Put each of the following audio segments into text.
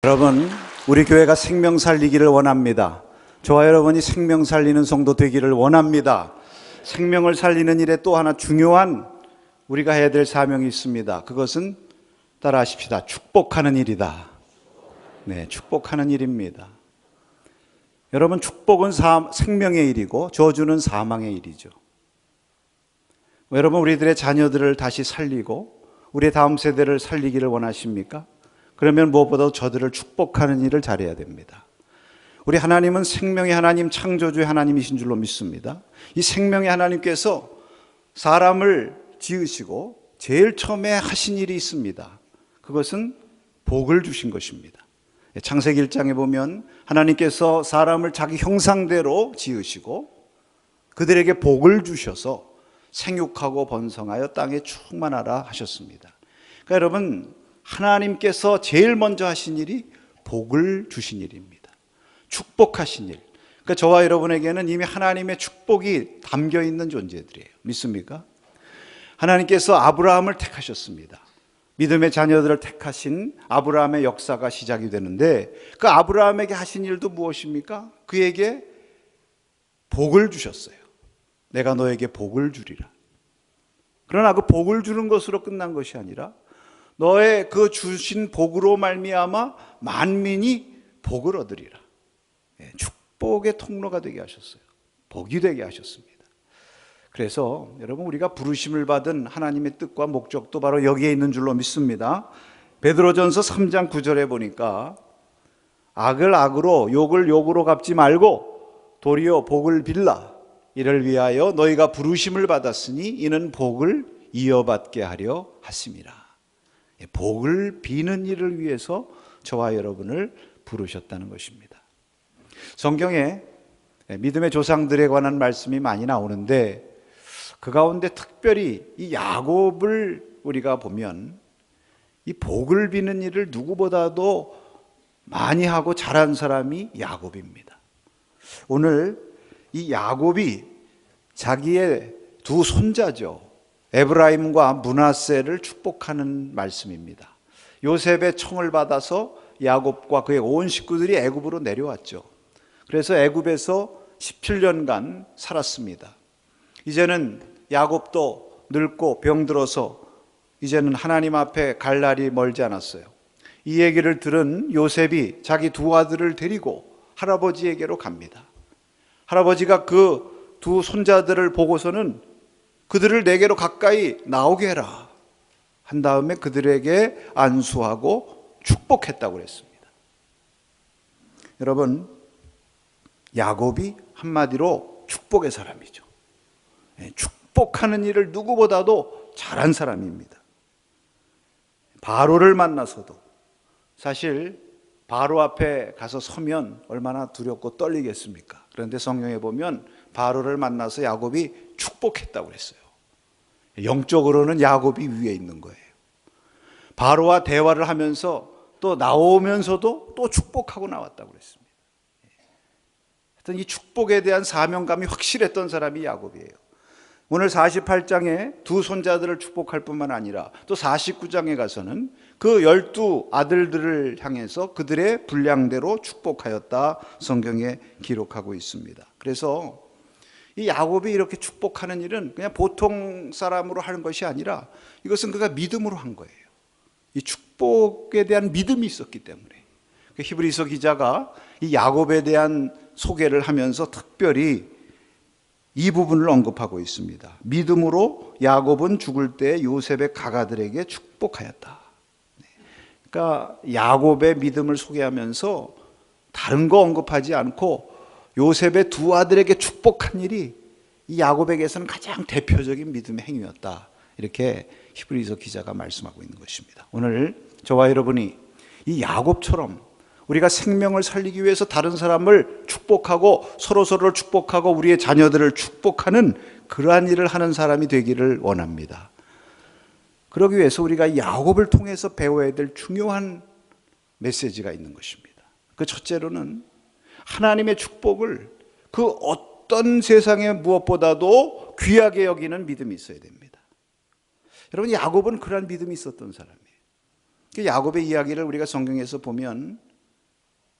여러분, 우리 교회가 생명 살리기를 원합니다. 저와 여러분이 생명 살리는 성도 되기를 원합니다. 생명을 살리는 일에 또 하나 중요한 우리가 해야 될 사명이 있습니다. 그것은 따라하십시다. 축복하는 일이다. 네, 축복하는 일입니다. 여러분, 축복은 생명의 일이고 저주는 사망의 일이죠. 여러분, 우리들의 자녀들을 다시 살리고 우리의 다음 세대를 살리기를 원하십니까? 그러면 무엇보다도 저들을 축복하는 일을 잘해야 됩니다. 우리 하나님은 생명의 하나님, 창조주의 하나님이신 줄로 믿습니다. 이 생명의 하나님께서 사람을 지으시고 제일 처음에 하신 일이 있습니다. 그것은 복을 주신 것입니다. 창세기 1장에 보면 하나님께서 사람을 자기 형상대로 지으시고 그들에게 복을 주셔서 생육하고 번성하여 땅에 충만하라 하셨습니다. 그러니까 여러분, 하나님께서 제일 먼저 하신 일이 복을 주신 일입니다. 축복하신 일. 그러니까 저와 여러분에게는 이미 하나님의 축복이 담겨 있는 존재들이에요. 믿습니까? 하나님께서 아브라함을 택하셨습니다. 믿음의 자녀들을 택하신 아브라함의 역사가 시작이 되는데 그 아브라함에게 하신 일도 무엇입니까? 그에게 복을 주셨어요. 내가 너에게 복을 주리라. 그러나 그 복을 주는 것으로 끝난 것이 아니라 너의 그 주신 복으로 말미암아 만민이 복을 얻으리라. 축복의 통로가 되게 하셨어요. 복이 되게 하셨습니다. 그래서 여러분, 우리가 부르심을 받은 하나님의 뜻과 목적도 바로 여기에 있는 줄로 믿습니다. 베드로전서 3장 9절에 보니까 악을 악으로 욕을 욕으로 갚지 말고 도리어 복을 빌라. 이를 위하여 너희가 부르심을 받았으니 이는 복을 이어받게 하려 하심이라. 복을 비는 일을 위해서 저와 여러분을 부르셨다는 것입니다. 성경에 믿음의 조상들에 관한 말씀이 많이 나오는데 그 가운데 특별히 이 야곱을 우리가 보면 이 복을 비는 일을 누구보다도 많이 하고 잘한 사람이 야곱입니다. 오늘 이 야곱이 자기의 두 손자죠. 에브라임과 므낫세를 축복하는 말씀입니다. 요셉의 청을 받아서 야곱과 그의 온 식구들이 애굽으로 내려왔죠. 그래서 애굽에서 17년간 살았습니다. 이제는 야곱도 늙고 병들어서 이제는 하나님 앞에 갈 날이 멀지 않았어요. 이 얘기를 들은 요셉이 자기 두 아들을 데리고 할아버지에게로 갑니다. 할아버지가 그 두 손자들을 보고서는 그들을 내게로 가까이 나오게 해라 한 다음에 그들에게 안수하고 축복했다고 그랬습니다. 여러분, 야곱이 한마디로 축복의 사람이죠. 축복하는 일을 누구보다도 잘한 사람입니다. 바로를 만나서도 사실 바로 앞에 가서 서면 얼마나 두렵고 떨리겠습니까? 그런데 성경에 보면 바로를 만나서 야곱이 축복했다고 그랬어요. 영적으로는 야곱이 위에 있는 거예요. 바로와 대화를 하면서 또 나오면서도 또 축복하고 나왔다고 그랬습니다. 하여튼 이 축복에 대한 사명감이 확실했던 사람이 야곱이에요. 오늘 48장에 두 손자들을 축복할 뿐만 아니라 또 49장에 가서는 그 12 아들들을 향해서 그들의 분량대로 축복하였다 성경에 기록하고 있습니다. 그래서 이 야곱이 이렇게 축복하는 일은 그냥 보통 사람으로 하는 것이 아니라 이것은 그가 믿음으로 한 거예요. 이 축복에 대한 믿음이 있었기 때문에 히브리서 기자가 이 야곱에 대한 소개를 하면서 특별히 이 부분을 언급하고 있습니다. 믿음으로 야곱은 죽을 때 요셉의 가가들에게 축복하였다. 그러니까 야곱의 믿음을 소개하면서 다른 거 언급하지 않고 요셉의 두 아들에게 축복한 일이 이 야곱에게서는 가장 대표적인 믿음의 행위였다. 이렇게 히브리서 기자가 말씀하고 있는 것입니다. 오늘 저와 여러분이 이 야곱처럼 우리가 생명을 살리기 위해서 다른 사람을 축복하고 서로서로를 축복하고 우리의 자녀들을 축복하는 그러한 일을 하는 사람이 되기를 원합니다. 그러기 위해서 우리가 야곱을 통해서 배워야 될 중요한 메시지가 있는 것입니다. 그 첫째로는 하나님의 축복을 그 어떤 세상의 무엇보다도 귀하게 여기는 믿음이 있어야 됩니다. 여러분, 야곱은 그러한 믿음이 있었던 사람이에요. 야곱의 이야기를 우리가 성경에서 보면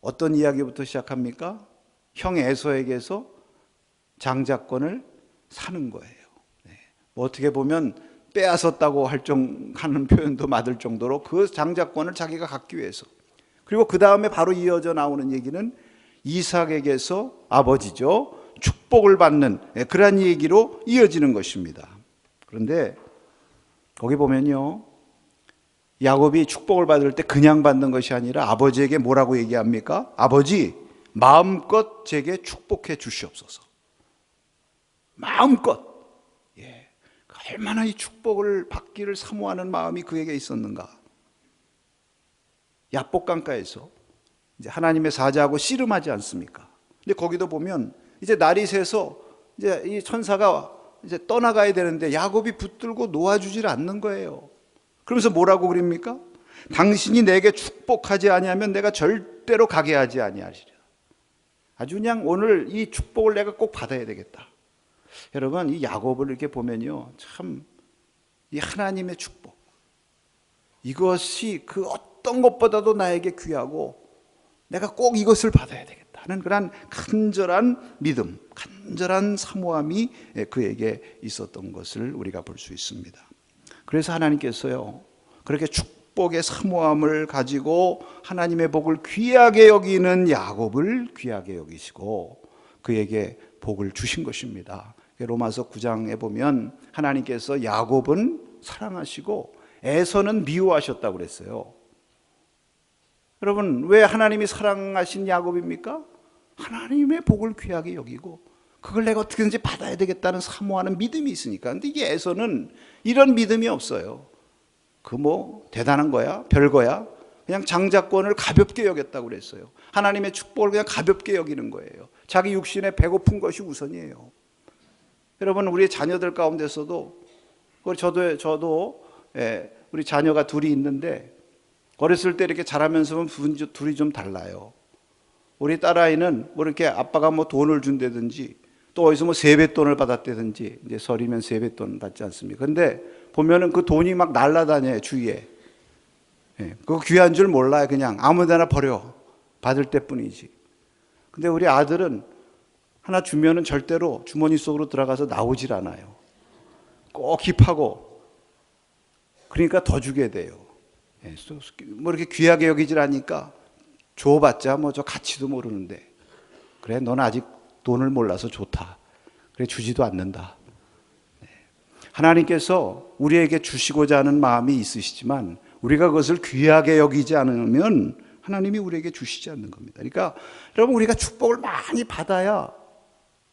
어떤 이야기부터 시작합니까? 형 에서에게서 장자권을 사는 거예요. 뭐 어떻게 보면 빼앗았다고 하는 표현도 맞을 정도로 그 장자권을 자기가 갖기 위해서. 그리고 그 다음에 바로 이어져 나오는 얘기는 이삭에게서 아버지죠, 축복을 받는 그런 얘기로 이어지는 것입니다. 그런데 거기 보면요, 야곱이 축복을 받을 때 그냥 받는 것이 아니라 아버지에게 뭐라고 얘기합니까? 아버지, 마음껏 제게 축복해 주시옵소서. 마음껏. 예. 얼마나 이 축복을 받기를 사모하는 마음이 그에게 있었는가. 야복강가에서 이제 하나님의 사자하고 씨름하지 않습니까? 근데 거기도 보면 이제 날이 새서 이제 이 천사가 이제 떠나가야 되는데 야곱이 붙들고 놓아주질 않는 거예요. 그러면서 뭐라고 그럽니까? 당신이 내게 축복하지 아니하면 내가 절대로 가게 하지 아니하리라. 아주 그냥 오늘 이 축복을 내가 꼭 받아야 되겠다. 여러분, 이 야곱을 이렇게 보면요, 참 이 하나님의 축복, 이것이 그 어떤 것보다도 나에게 귀하고 내가 꼭 이것을 받아야 되겠다 하는 그런 간절한 믿음, 간절한 사모함이 그에게 있었던 것을 우리가 볼 수 있습니다. 그래서 하나님께서요, 그렇게 축복의 사모함을 가지고 하나님의 복을 귀하게 여기는 야곱을 귀하게 여기시고 그에게 복을 주신 것입니다. 로마서 9장에 보면 하나님께서 야곱은 사랑하시고 에서는 미워하셨다고 그랬어요. 여러분, 왜 하나님이 사랑하신 야곱입니까? 하나님의 복을 귀하게 여기고 그걸 내가 어떻게든지 받아야 되겠다는 사모하는 믿음이 있으니까. 근데 이게 에서는 이런 믿음이 없어요. 그 뭐 대단한 거야? 별거야? 그냥 장자권을 가볍게 여겼다고 그랬어요. 하나님의 축복을 그냥 가볍게 여기는 거예요. 자기 육신에 배고픈 것이 우선이에요. 여러분, 우리 자녀들 가운데서도, 저도 우리 자녀가 둘이 있는데 어렸을 때 이렇게 자라면서 보면 둘이 좀 달라요. 우리 딸아이는 뭐 이렇게 아빠가 뭐 돈을 준다든지 또 어디서 뭐 세뱃돈을 받았다든지, 이제 설이면 세뱃돈 받지 않습니까? 근데 보면은 그 돈이 막 날아다녀요, 주위에. 그거 귀한 줄 몰라요. 그냥 아무데나 버려. 받을 때뿐이지. 근데 우리 아들은 하나 주면은 절대로 주머니 속으로 들어가서 나오질 않아요. 꼭 킵하고. 그러니까 더 주게 돼요. 뭐 이렇게 귀하게 여기질 않으니까 줘봤자 뭐 저 가치도 모르는데, 그래, 넌 아직 돈을 몰라서 좋다. 그래, 주지도 않는다. 하나님께서 우리에게 주시고자 하는 마음이 있으시지만 우리가 그것을 귀하게 여기지 않으면 하나님이 우리에게 주시지 않는 겁니다. 그러니까 여러분, 우리가 축복을 많이 받아야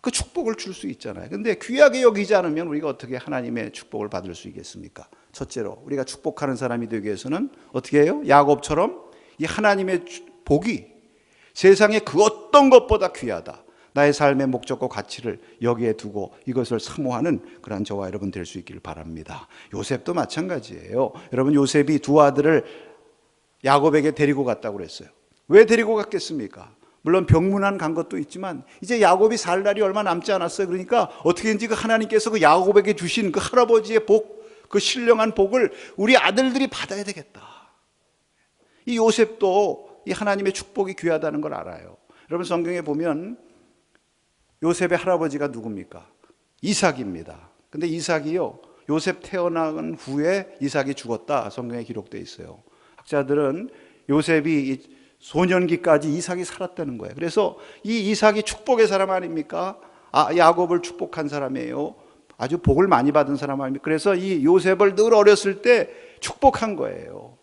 그 축복을 줄 수 있잖아요. 근데 귀하게 여기지 않으면 우리가 어떻게 하나님의 축복을 받을 수 있겠습니까? 첫째로, 우리가 축복하는 사람이 되기 위해서는 어떻게 해요? 야곱처럼 이 하나님의 복이 세상에 그 어떤 것보다 귀하다, 나의 삶의 목적과 가치를 여기에 두고 이것을 사모하는 그런 저와 여러분 될 수 있기를 바랍니다. 요셉도 마찬가지예요. 여러분, 요셉이 두 아들을 야곱에게 데리고 갔다고 그랬어요. 왜 데리고 갔겠습니까? 물론 병문안 간 것도 있지만 이제 야곱이 살 날이 얼마 남지 않았어요. 그러니까 어떻게든지 그 하나님께서 그 야곱에게 주신 그 할아버지의 복, 그 신령한 복을 우리 아들들이 받아야 되겠다. 이 요셉도 이 하나님의 축복이 귀하다는 걸 알아요. 여러분, 성경에 보면 요셉의 할아버지가 누굽니까? 이삭입니다. 근데 이삭이요, 요셉 태어난 후에 이삭이 죽었다, 성경에 기록되어 있어요. 학자들은 요셉이 소년기까지 이삭이 살았다는 거예요. 그래서 이 이삭이 축복의 사람 아닙니까? 야곱을 축복한 사람이에요. 아주 복을 많이 받은 사람 아닙니까? 그래서 이 요셉을 늘 어렸을 때 축복한 거예요.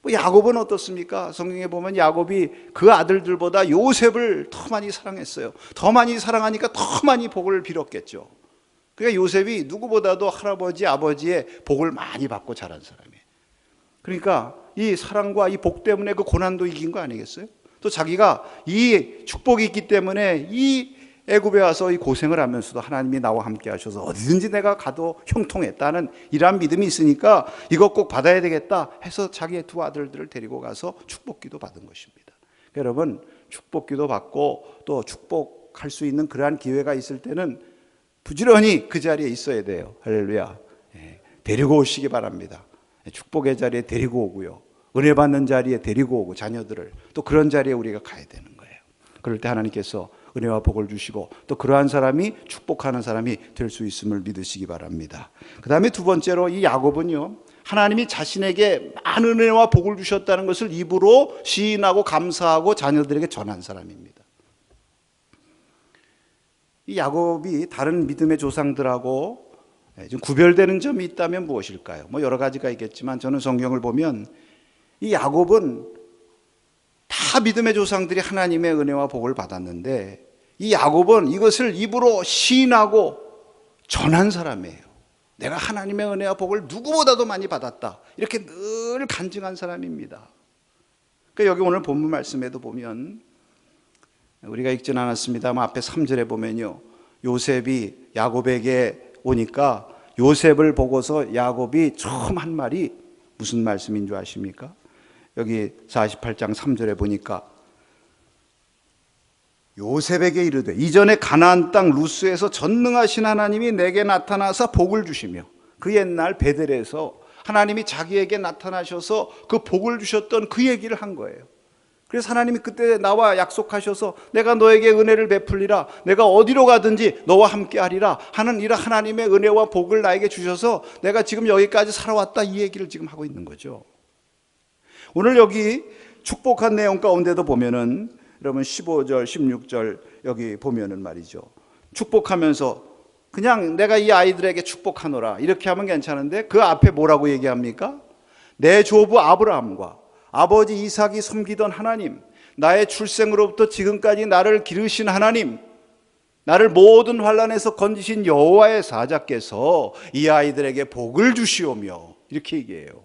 야곱은 어떻습니까? 성경에 보면 야곱이 그 아들들보다 요셉을 더 많이 사랑했어요. 더 많이 사랑하니까 더 많이 복을 빌었겠죠. 그러니까 요셉이 누구보다도 할아버지, 아버지의 복을 많이 받고 자란 사람이에요. 그러니까 이 사랑과 이 복 때문에 그 고난도 이긴 거 아니겠어요? 또 자기가 이 축복이 있기 때문에 이 애굽에 와서 이 고생을 하면서도 하나님이 나와 함께 하셔서 어디든지 내가 가도 형통했다는 이러한 믿음이 있으니까 이거 꼭 받아야 되겠다 해서 자기의 두 아들들을 데리고 가서 축복기도 받은 것입니다. 여러분, 축복기도 받고 또 축복할 수 있는 그러한 기회가 있을 때는 부지런히 그 자리에 있어야 돼요. 할렐루야. 데리고 오시기 바랍니다. 축복의 자리에 데리고 오고요, 은혜 받는 자리에 데리고 오고, 자녀들을 또 그런 자리에 우리가 가야 되는 거예요. 그럴 때 하나님께서 은혜와 복을 주시고 또 그러한 사람이 축복하는 사람이 될 수 있음을 믿으시기 바랍니다. 그 다음에 두 번째로 이 야곱은요, 하나님이 자신에게 많은 은혜와 복을 주셨다는 것을 입으로 시인하고 감사하고 자녀들에게 전한 사람입니다. 이 야곱이 다른 믿음의 조상들하고 좀 구별되는 점이 있다면 무엇일까요? 여러 가지가 있겠지만 저는 성경을 보면 이 야곱은 다 믿음의 조상들이 하나님의 은혜와 복을 받았는데 이 야곱은 이것을 입으로 시인하고 전한 사람이에요. 내가 하나님의 은혜와 복을 누구보다도 많이 받았다, 이렇게 늘 간증한 사람입니다. 그러니까 여기 오늘 본문 말씀에도 보면 우리가 읽진 않았습니다만 앞에 3절에 보면요, 요셉이 야곱에게 오니까 요셉을 보고서 야곱이 처음 한 말이 무슨 말씀인 줄 아십니까? 여기 48장 3절에 보니까 요셉에게 이르되 이전에 가나안 땅 루스에서 전능하신 하나님이 내게 나타나서 복을 주시며, 그 옛날 베델에서 하나님이 자기에게 나타나셔서 그 복을 주셨던 그 얘기를 한 거예요. 그래서 하나님이 그때 나와 약속하셔서 내가 너에게 은혜를 베풀리라, 내가 어디로 가든지 너와 함께 하리라 하는 이런 하나님의 은혜와 복을 나에게 주셔서 내가 지금 여기까지 살아왔다, 이 얘기를 지금 하고 있는 거죠. 오늘 여기 축복한 내용 가운데도 보면은 여러분 15절 16절 여기 보면은 말이죠, 축복하면서 그냥 내가 이 아이들에게 축복하노라 이렇게 하면 괜찮은데 그 앞에 뭐라고 얘기합니까? 내 조부 아브라함과 아버지 이삭이 섬기던 하나님, 나의 출생으로부터 지금까지 나를 기르신 하나님, 나를 모든 환난에서 건지신 여호와의 사자께서 이 아이들에게 복을 주시오며, 이렇게 얘기해요.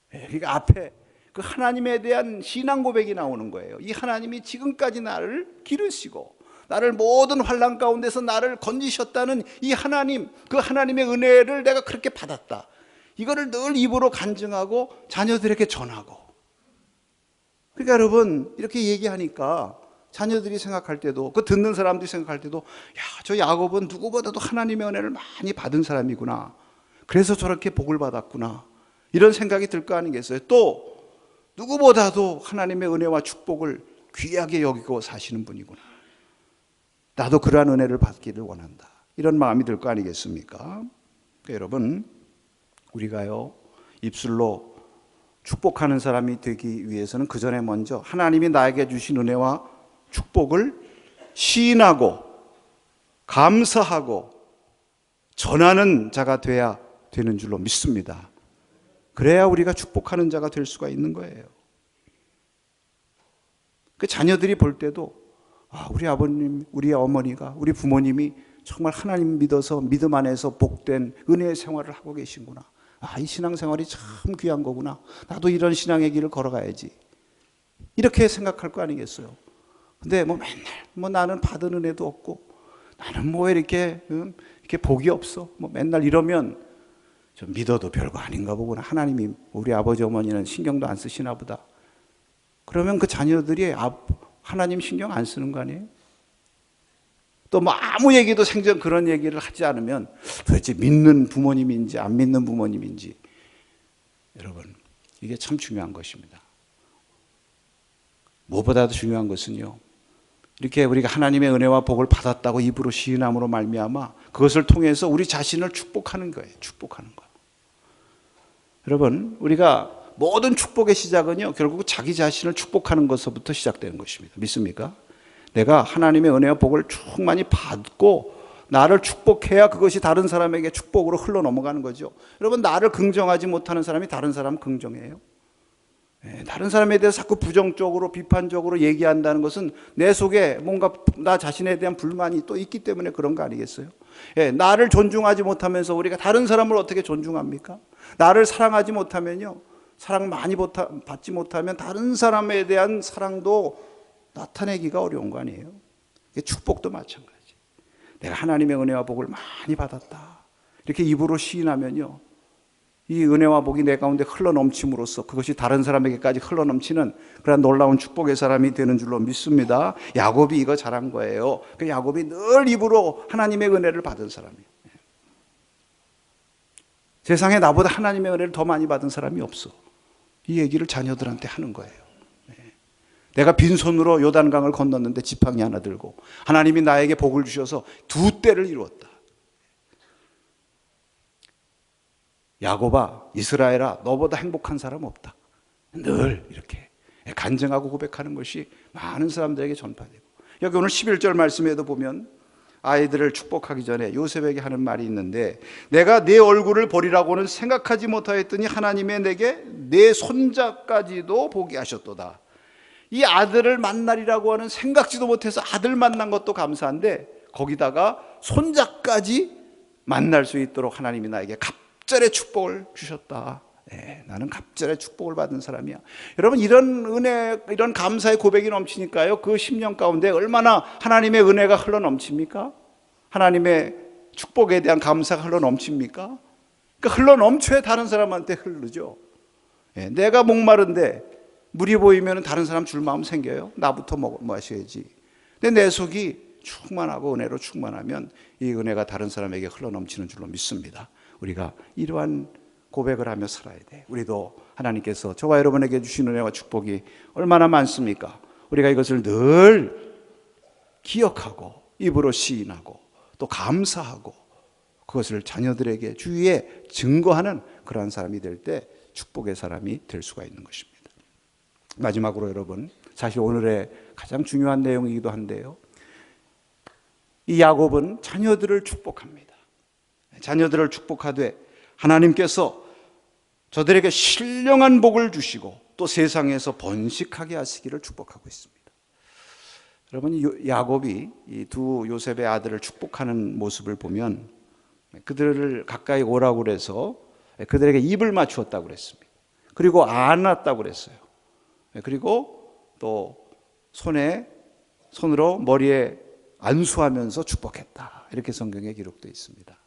그러니까 앞에 그 하나님에 대한 신앙 고백이 나오는 거예요. 이 하나님이 지금까지 나를 기르시고 나를 모든 환난 가운데서 나를 건지셨다는 이 하나님, 그 하나님의 은혜를 내가 그렇게 받았다, 이거를 늘 입으로 간증하고 자녀들에게 전하고. 그러니까 여러분 이렇게 얘기하니까 자녀들이 생각할 때도, 그 듣는 사람들이 생각할 때도, 야, 저 야곱은 누구보다도 하나님의 은혜를 많이 받은 사람이구나, 그래서 저렇게 복을 받았구나, 이런 생각이 들 거 아니겠어요? 또 누구보다도 하나님의 은혜와 축복을 귀하게 여기고 사시는 분이구나, 나도 그러한 은혜를 받기를 원한다, 이런 마음이 들 거 아니겠습니까? 그러니까 여러분 우리가요, 입술로 축복하는 사람이 되기 위해서는 그 전에 먼저 하나님이 나에게 주신 은혜와 축복을 시인하고 감사하고 전하는 자가 돼야 되는 줄로 믿습니다. 그래야 우리가 축복하는 자가 될 수가 있는 거예요. 그 자녀들이 볼 때도, 아, 우리 아버님, 우리 어머니가, 우리 부모님이 정말 하나님 믿어서 믿음 안에서 복된 은혜의 생활을 하고 계신구나, 아, 이 신앙생활이 참 귀한 거구나, 나도 이런 신앙의 길을 걸어가야지, 이렇게 생각할 거 아니겠어요? 근데 맨날 나는 받은 은혜도 없고 나는 이렇게 복이 없어, 맨날 이러면 좀 믿어도 별거 아닌가 보구나, 하나님이 우리 아버지 어머니는 신경도 안 쓰시나 보다, 그러면 그 자녀들이 하나님 신경 안 쓰는 거 아니에요? 또 아무 얘기도 생전 그런 얘기를 하지 않으면 도대체 믿는 부모님인지 안 믿는 부모님인지, 여러분 이게 참 중요한 것입니다. 무엇보다도 중요한 것은요, 이렇게 우리가 하나님의 은혜와 복을 받았다고 입으로 시인함으로 말미암아 그것을 통해서 우리 자신을 축복하는 거예요. 축복하는 거. 여러분 우리가 모든 축복의 시작은요, 결국 자기 자신을 축복하는 것부터 시작되는 것입니다. 믿습니까? 내가 하나님의 은혜와 복을 충만히 받고 나를 축복해야 그것이 다른 사람에게 축복으로 흘러 넘어가는 거죠. 여러분 나를 긍정하지 못하는 사람이 다른 사람 긍정해요? 다른 사람에 대해서 자꾸 부정적으로 비판적으로 얘기한다는 것은 내 속에 뭔가 나 자신에 대한 불만이 또 있기 때문에 그런 거 아니겠어요? 나를 존중하지 못하면서 우리가 다른 사람을 어떻게 존중합니까? 나를 사랑하지 못하면요, 사랑 많이 받지 못하면 다른 사람에 대한 사랑도 나타내기가 어려운 거 아니에요? 축복도 마찬가지. 내가 하나님의 은혜와 복을 많이 받았다, 이렇게 입으로 시인하면요, 이 은혜와 복이 내 가운데 흘러넘침으로써 그것이 다른 사람에게까지 흘러넘치는 그런 놀라운 축복의 사람이 되는 줄로 믿습니다. 야곱이 이거 잘한 거예요. 그 야곱이 늘 입으로 하나님의 은혜를 받은 사람이에요. 세상에 나보다 하나님의 은혜를 더 많이 받은 사람이 없어, 이 얘기를 자녀들한테 하는 거예요. 내가 빈손으로 요단강을 건넜는데 지팡이 하나 들고 하나님이 나에게 복을 주셔서 2대를 이루었다. 야곱아, 이스라엘아, 너보다 행복한 사람 없다. 늘 이렇게 간증하고 고백하는 것이 많은 사람들에게 전파되고, 여기 오늘 11절 말씀에도 보면 아이들을 축복하기 전에 요셉에게 하는 말이 있는데, 내가 내 얼굴을 보리라고는 생각하지 못하였더니 하나님의 내게 내 손자까지도 보게 하셨도다. 이 아들을 만나리라고 하는 생각지도 못해서 아들 만난 것도 감사한데 거기다가 손자까지 만날 수 있도록 하나님이 나에게 갑절의 축복을 주셨다. 네, 나는 갑절의 축복을 받은 사람이야. 여러분, 이런 은혜, 이런 감사의 고백이 넘치니까요, 그 10년 가운데 얼마나 하나님의 은혜가 흘러 넘칩니까? 하나님의 축복에 대한 감사가 흘러 넘칩니까? 그러니까 흘러 넘쳐야 다른 사람한테 흐르죠. 네, 내가 목마른데 물이 보이면 다른 사람 줄 마음 생겨요? 나부터 마셔야지. 근데 내 속이 충만하고 은혜로 충만하면 이 은혜가 다른 사람에게 흘러 넘치는 줄로 믿습니다. 우리가 이러한 고백을 하며 살아야 돼. 우리도 하나님께서 저와 여러분에게 주신 은혜와 축복이 얼마나 많습니까? 우리가 이것을 늘 기억하고 입으로 시인하고 또 감사하고 그것을 자녀들에게 주위에 증거하는 그러한 사람이 될 때 축복의 사람이 될 수가 있는 것입니다. 마지막으로 여러분, 사실 오늘의 가장 중요한 내용이기도 한데요, 이 야곱은 자녀들을 축복합니다. 자녀들을 축복하되 하나님께서 저들에게 신령한 복을 주시고 또 세상에서 번식하게 하시기를 축복하고 있습니다. 여러분, 야곱이 이 두 요셉의 아들을 축복하는 모습을 보면 그들을 가까이 오라고 그래서 그들에게 입을 맞추었다고 그랬습니다. 그리고 안았다고 그랬어요. 그리고 또 손으로 머리에 안수하면서 축복했다. 이렇게 성경에 기록되어 있습니다.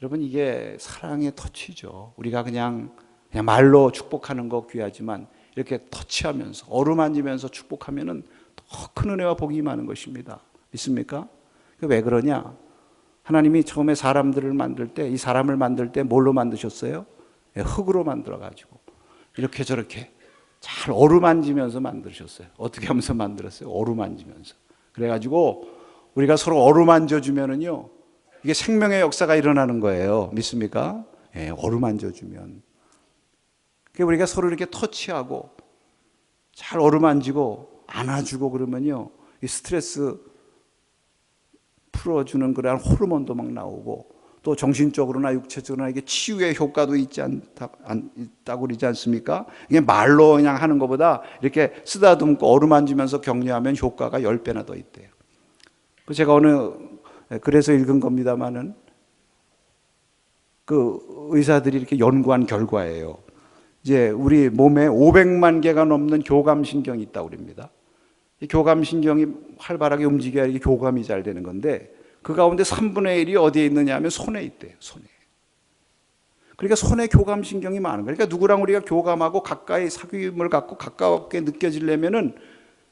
여러분, 이게 사랑의 터치죠. 우리가 그냥 말로 축복하는 거 귀하지만 이렇게 터치하면서 어루만지면서 축복하면은 더 큰 은혜와 복이 임하는 것입니다. 믿습니까? 왜 그러냐? 하나님이 처음에 사람들을 만들 때, 이 사람을 만들 때 뭘로 만드셨어요? 흙으로 만들어가지고 이렇게 저렇게 잘 어루만지면서 만드셨어요. 어떻게 하면서 만들었어요? 어루만지면서. 그래가지고 우리가 서로 어루만져주면은요, 이게 생명의 역사가 일어나는 거예요. 믿습니까? 예, 어루만져주면. 우리가 서로 이렇게 터치하고 잘 어루만지고 안아주고 그러면요, 이 스트레스 풀어주는 그런 호르몬도 막 나오고 또 정신적으로나 육체적으로나 이게 치유의 효과도 있다고 그러지 않습니까? 이게 말로 그냥 하는 것보다 이렇게 쓰다듬고 어루만지면서 격려하면 효과가 10배나 더 있대요. 제가 그래서 읽은 겁니다만은 그 의사들이 이렇게 연구한 결과예요. 이제 우리 몸에 500만 개가 넘는 교감신경이 있다고 그럽니다. 이 교감신경이 활발하게 움직여야 이게 교감이 잘 되는 건데 그 가운데 3분의 1이 어디에 있느냐 하면 손에 있대요. 손에. 그러니까 손에 교감신경이 많은 거예요. 그러니까 누구랑 우리가 교감하고 가까이 사귐을 갖고 가깝게 느껴지려면은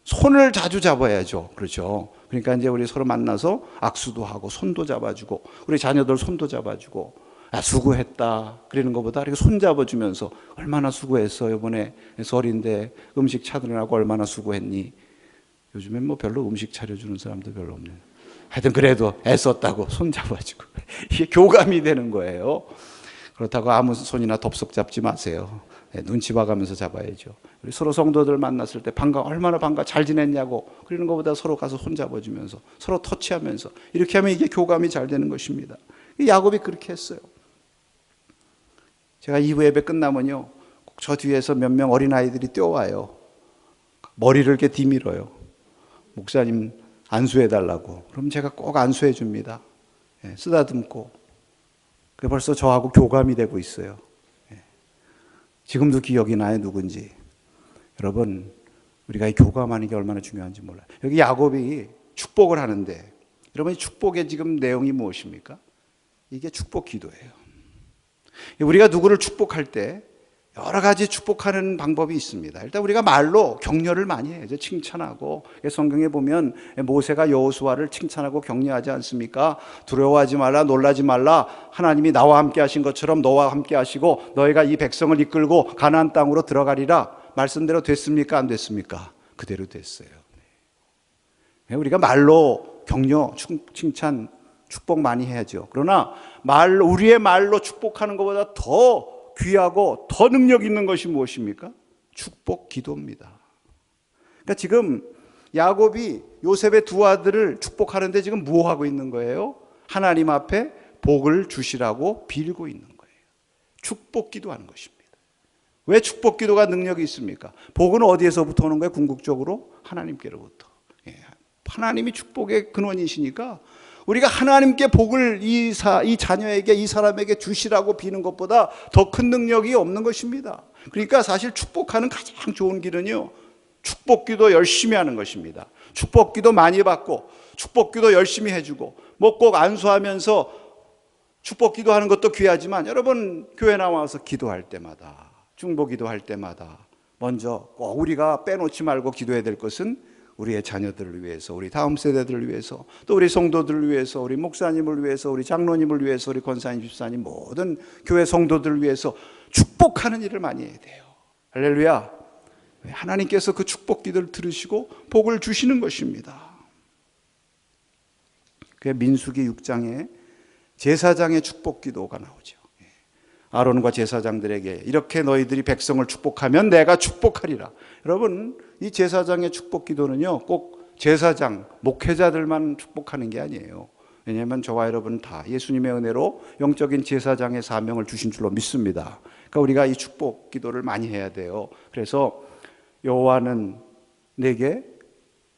손을 자주 잡아야죠. 그렇죠. 그러니까 이제 우리 서로 만나서 악수도 하고 손도 잡아주고 우리 자녀들 손도 잡아주고 수고했다 그러는 것보다 이렇게 손 잡아주면서 얼마나 수고했어, 이번에 설인데 음식 차리느라고 얼마나 수고했니. 요즘엔 뭐 별로 음식 차려주는 사람도 별로 없네요. 하여튼 그래도 애썼다고 손 잡아주고 이게 교감이 되는 거예요. 그렇다고 아무 손이나 덥석 잡지 마세요. 눈치 봐가면서 잡아야죠. 우리 서로 성도들 만났을 때 얼마나 반가, 잘 지냈냐고 그러는 것보다 서로 가서 손 잡아주면서 서로 터치하면서 이렇게 하면 이게 교감이 잘 되는 것입니다. 야곱이 그렇게 했어요. 제가 2부 예배 끝나면요, 꼭 저 뒤에서 몇 명 어린아이들이 뛰어와요. 머리를 이렇게 뒤밀어요. 목사님 안수해달라고. 그럼 제가 꼭 안수해 줍니다. 쓰다듬고. 벌써 저하고 교감이 되고 있어요. 지금도 기억이 나요, 누군지. 여러분, 우리가 이 교감하는 게 얼마나 중요한지 몰라요. 여기 야곱이 축복을 하는데, 여러분, 이 축복의 지금 내용이 무엇입니까? 이게 축복 기도예요. 우리가 누구를 축복할 때 여러 가지 축복하는 방법이 있습니다. 일단 우리가 말로 격려를 많이 해요. 칭찬하고. 성경에 보면 모세가 여호수아를 칭찬하고 격려하지 않습니까? 두려워하지 말라, 놀라지 말라. 하나님이 나와 함께 하신 것처럼 너와 함께 하시고 너희가 이 백성을 이끌고 가나안 땅으로 들어가리라. 말씀대로 됐습니까? 안 됐습니까? 그대로 됐어요. 우리가 말로 격려, 칭찬, 축복 많이 해야죠. 그러나 우리의 말로 축복하는 것보다 더 귀하고 더 능력 있는 것이 무엇입니까? 축복 기도입니다. 그러니까 지금 야곱이 요셉의 두 아들을 축복하는데 지금 뭐 하고 있는 거예요? 하나님 앞에 복을 주시라고 빌고 있는 거예요. 축복 기도하는 것입니다. 왜 축복 기도가 능력이 있습니까? 복은 어디에서부터 오는 거예요? 궁극적으로 하나님께로부터. 하나님이 축복의 근원이시니까 우리가 하나님께 복을 이 자녀에게, 이 사람에게 주시라고 비는 것보다 더 큰 능력이 없는 것입니다. 그러니까 사실 축복하는 가장 좋은 길은요, 축복기도 열심히 하는 것입니다. 축복기도 많이 받고 축복기도 열심히 해주고, 뭐 꼭 안수하면서 축복기도 하는 것도 귀하지만, 여러분 교회 나와서 기도할 때마다, 중보기도 할 때마다 먼저 꼭 우리가 빼놓지 말고 기도해야 될 것은 우리의 자녀들을 위해서, 우리 다음 세대들을 위해서, 또 우리 성도들을 위해서, 우리 목사님을 위해서, 우리 장로님을 위해서, 우리 권사님, 집사님, 모든 교회 성도들을 위해서 축복하는 일을 많이 해야 돼요. 할렐루야. 하나님께서 그 축복 기도를 들으시고 복을 주시는 것입니다. 그 민수기 6장에 제사장의 축복 기도가 나오죠. 아론과 제사장들에게 이렇게 너희들이 백성을 축복하면 내가 축복하리라. 여러분, 이 제사장의 축복 기도는요, 꼭 제사장, 목회자들만 축복하는 게 아니에요. 왜냐하면 저와 여러분 다 예수님의 은혜로 영적인 제사장의 사명을 주신 줄로 믿습니다. 그러니까 우리가 이 축복 기도를 많이 해야 돼요. 그래서 여호와는 내게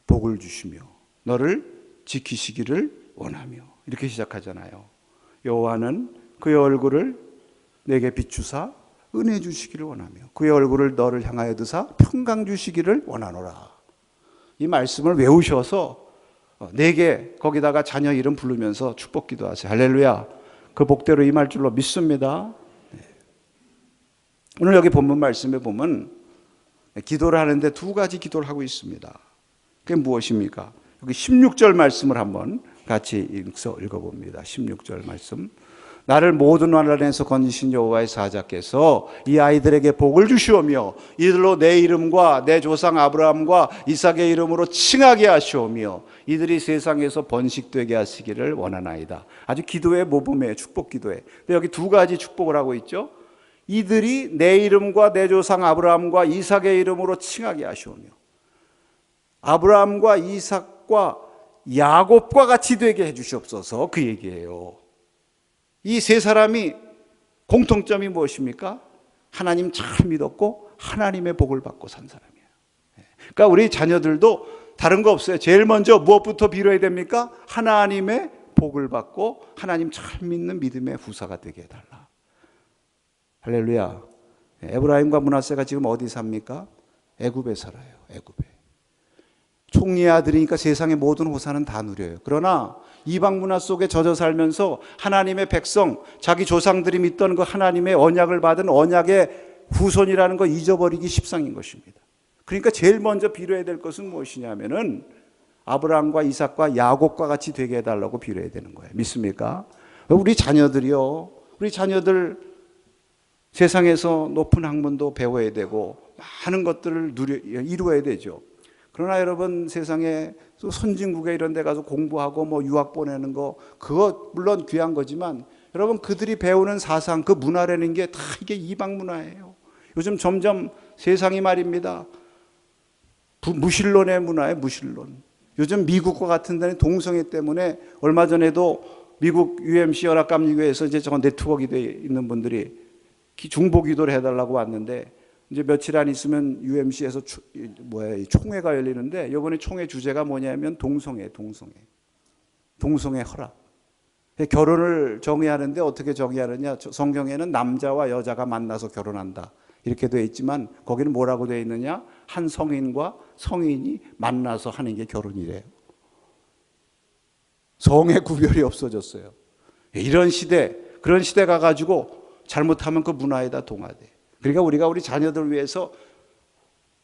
복을 주시며 너를 지키시기를 원하며, 이렇게 시작하잖아요. 여호와는 그의 얼굴을 내게 비추사 은혜 주시기를 원하며 그의 얼굴을 너를 향하여 드사 평강 주시기를 원하노라. 이 말씀을 외우셔서 내게 거기다가 자녀 이름 부르면서 축복 기도하세요. 할렐루야. 그 복대로 임할 줄로 믿습니다. 오늘 여기 본문 말씀에 보면 기도를 하는데 두 가지 기도를 하고 있습니다. 그게 무엇입니까? 여기 16절 말씀을 한번 같이 읽어봅니다. 16절 말씀. 나를 모든 환난에서 건지신 여호와의 사자께서 이 아이들에게 복을 주시오며 이들로 내 이름과 내 조상 아브라함과 이삭의 이름으로 칭하게 하시오며 이들이 세상에서 번식되게 하시기를 원하나이다. 아주 기도의 모범이에요. 축복 기도에. 근데 여기 두 가지 축복을 하고 있죠. 이들이 내 이름과 내 조상 아브라함과 이삭의 이름으로 칭하게 하시오며, 아브라함과 이삭과 야곱과 같이 되게 해주시옵소서, 그 얘기예요. 이 세 사람이 공통점이 무엇입니까? 하나님 잘 믿었고 하나님의 복을 받고 산 사람이에요. 그러니까 우리 자녀들도 다른 거 없어요. 제일 먼저 무엇부터 빌어야 됩니까? 하나님의 복을 받고 하나님 잘 믿는 믿음의 후사가 되게 해달라. 할렐루야. 에브라임과 므낫세가 지금 어디 삽니까? 애굽에 살아요. 애굽에. 총리의 아들이니까 세상의 모든 호사는 다 누려요. 그러나 이방 문화 속에 젖어 살면서 하나님의 백성, 자기 조상들이 믿던 그 하나님의 언약을 받은 언약의 후손이라는 거 잊어버리기 십상인 것입니다. 그러니까 제일 먼저 빌어야 될 것은 무엇이냐면은 아브라함과 이삭과 야곱과 같이 되게 해달라고 빌어야 되는 거예요. 믿습니까? 우리 자녀들이요, 우리 자녀들 세상에서 높은 학문도 배워야 되고 많은 것들을 이루어야 되죠. 그러나 여러분, 세상에 선진국에 이런 데 가서 공부하고 뭐 유학 보내는 거, 그거 물론 귀한 거지만 여러분, 그들이 배우는 사상, 그 문화라는 게 다 이게 이방 문화예요. 요즘 점점 세상이 말입니다, 무신론의 문화예요. 무신론. 요즘 미국과 같은 데는 동성애 때문에, 얼마 전에도 미국 UMC 연합감리교회에서 이제 저 네트워크에 있는 분들이 중보 기도를 해달라고 왔는데, 이제 며칠 안 있으면 UMC에서 총회가 열리는데, 이번에 총회 주제가 뭐냐면 동성애 허락. 결혼을 정의하는데 어떻게 정의하느냐? 성경에는 남자와 여자가 만나서 결혼한다 이렇게 되어 있지만, 거기는 뭐라고 되어 있느냐? 한 성인과 성인이 만나서 하는 게 결혼이래요. 성의 구별이 없어졌어요. 이런 시대, 그런 시대 가가지고 잘못하면 그 문화에다 동화돼. 그러니까 우리가 우리 자녀들을 위해서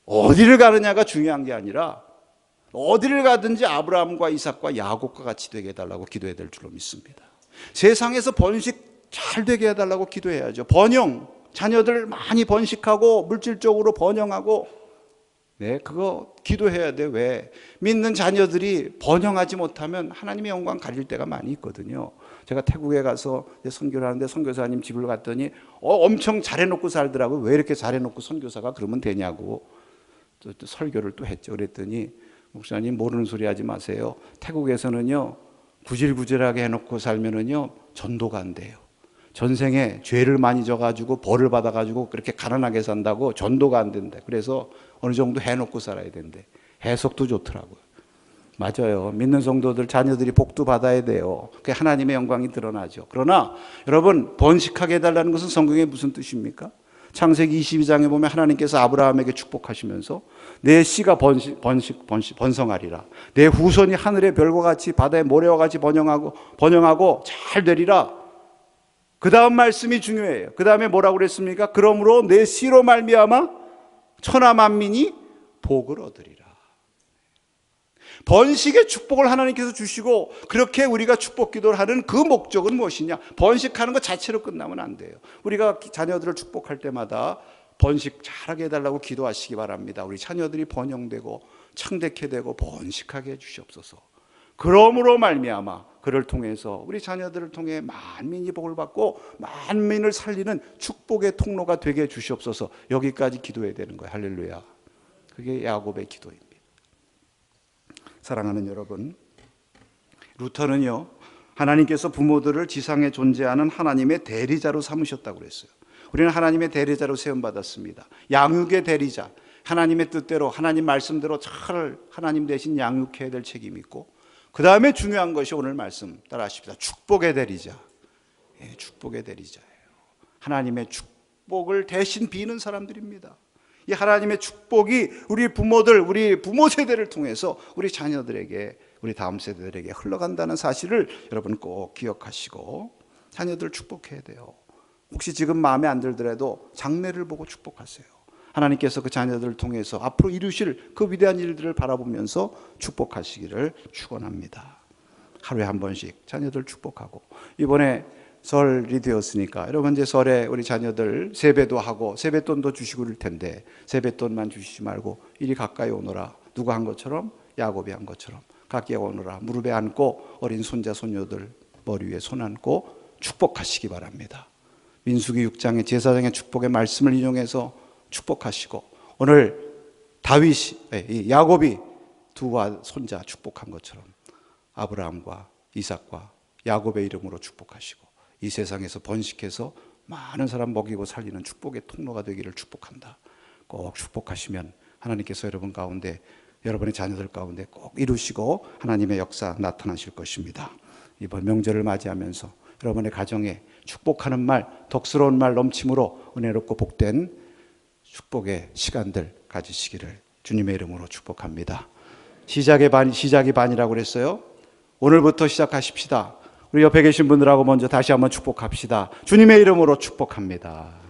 어디를 가느냐가 중요한 게 아니라 어디를 가든지 아브라함과 이삭과 야곱과 같이 되게 해달라고 기도해야 될 줄로 믿습니다. 세상에서 번식 잘 되게 해달라고 기도해야죠. 번영, 자녀들 많이 번식하고 물질적으로 번영하고 네, 그거 기도해야 돼. 왜? 믿는 자녀들이 번영하지 못하면 하나님의 영광 가릴 때가 많이 있거든요. 제가 태국에 가서 선교를 하는데 선교사님 집을 갔더니 엄청 잘해놓고 살더라고요. 왜 이렇게 잘해놓고 선교사가 그러면 되냐고 또 설교를 또 했죠. 그랬더니 목사님 모르는 소리 하지 마세요. 태국에서는요 구질구질하게 해놓고 살면은요 전도가 안 돼요. 전생에 죄를 많이 져가지고 벌을 받아가지고 그렇게 가난하게 산다고 전도가 안 된대. 그래서 어느 정도 해놓고 살아야 된대. 해석도 좋더라고요. 맞아요. 믿는 성도들 자녀들이 복도 받아야 돼요. 그게 하나님의 영광이 드러나죠. 그러나 여러분 번식하게 해달라는 것은 성경에 무슨 뜻입니까? 창세기 22장에 보면 하나님께서 아브라함에게 축복하시면서 내 씨가 번성하리라. 내 후손이 하늘의 별과 같이 바다의 모래와 같이 번영하고 잘 되리라. 그 다음 말씀이 중요해요. 그 다음에 뭐라고 그랬습니까? 그러므로 내 씨로 말미암아 천하 만민이 복을 얻으리라. 번식의 축복을 하나님께서 주시고 그렇게 우리가 축복 기도를 하는 그 목적은 무엇이냐? 번식하는 것 자체로 끝나면 안 돼요. 우리가 자녀들을 축복할 때마다 번식 잘하게 해달라고 기도하시기 바랍니다. 우리 자녀들이 번영되고 창대케 되고 번식하게 해주시옵소서. 그러므로 말미암아 그를 통해서 우리 자녀들을 통해 만민이 복을 받고 만민을 살리는 축복의 통로가 되게 해 주시옵소서. 여기까지 기도해야 되는 거예요. 할렐루야. 그게 야곱의 기도입니다. 사랑하는 여러분, 루터는요 하나님께서 부모들을 지상에 존재하는 하나님의 대리자로 삼으셨다고 그랬어요. 우리는 하나님의 대리자로 세움받았습니다. 양육의 대리자, 하나님의 뜻대로 하나님 말씀대로 잘 하나님 대신 양육해야 될 책임이 있고, 그 다음에 중요한 것이 오늘 말씀 따라하십시다. 축복의 대리자. 예, 축복의 대리자예요. 하나님의 축복을 대신 비는 사람들입니다. 이 하나님의 축복이 우리 부모들, 우리 부모 세대를 통해서 우리 자녀들에게, 우리 다음 세대들에게 흘러간다는 사실을 여러분 꼭 기억하시고 자녀들 축복해야 돼요. 혹시 지금 마음에 안 들더라도 장래를 보고 축복하세요. 하나님께서 그 자녀들을 통해서 앞으로 이루실 그 위대한 일들을 바라보면서 축복하시기를 축원합니다. 하루에 한 번씩 자녀들 축복하고, 이번에 설이 되었으니까 여러분 이제 설에 우리 자녀들 세배도 하고 세뱃돈도 주시고 그럴 텐데 세뱃돈만 주시지 말고 이리 가까이 오너라. 누가 한 것처럼? 야곱이 한 것처럼 가까이 오너라. 무릎에 앉고 어린 손자 손녀들 머리 위에 손 얹고 축복하시기 바랍니다. 민수기 6장의 제사장의 축복의 말씀을 인용해서 축복하시고, 오늘 다윗이 야곱이 두 손자 축복한 것처럼 아브라함과 이삭과 야곱의 이름으로 축복하시고 이 세상에서 번식해서 많은 사람 먹이고 살리는 축복의 통로가 되기를 축복한다. 꼭 축복하시면 하나님께서 여러분 가운데, 여러분의 자녀들 가운데 꼭 이루시고 하나님의 역사 나타나실 것입니다. 이번 명절을 맞이하면서 여러분의 가정에 축복하는 말, 덕스러운 말 넘침으로 은혜롭고 복된 축복의 시간들 가지시기를 주님의 이름으로 축복합니다. 시작이 반이라고 그랬어요. 오늘부터 시작하십시다. 우리 옆에 계신 분들하고 먼저 다시 한번 축복합시다. 주님의 이름으로 축복합니다.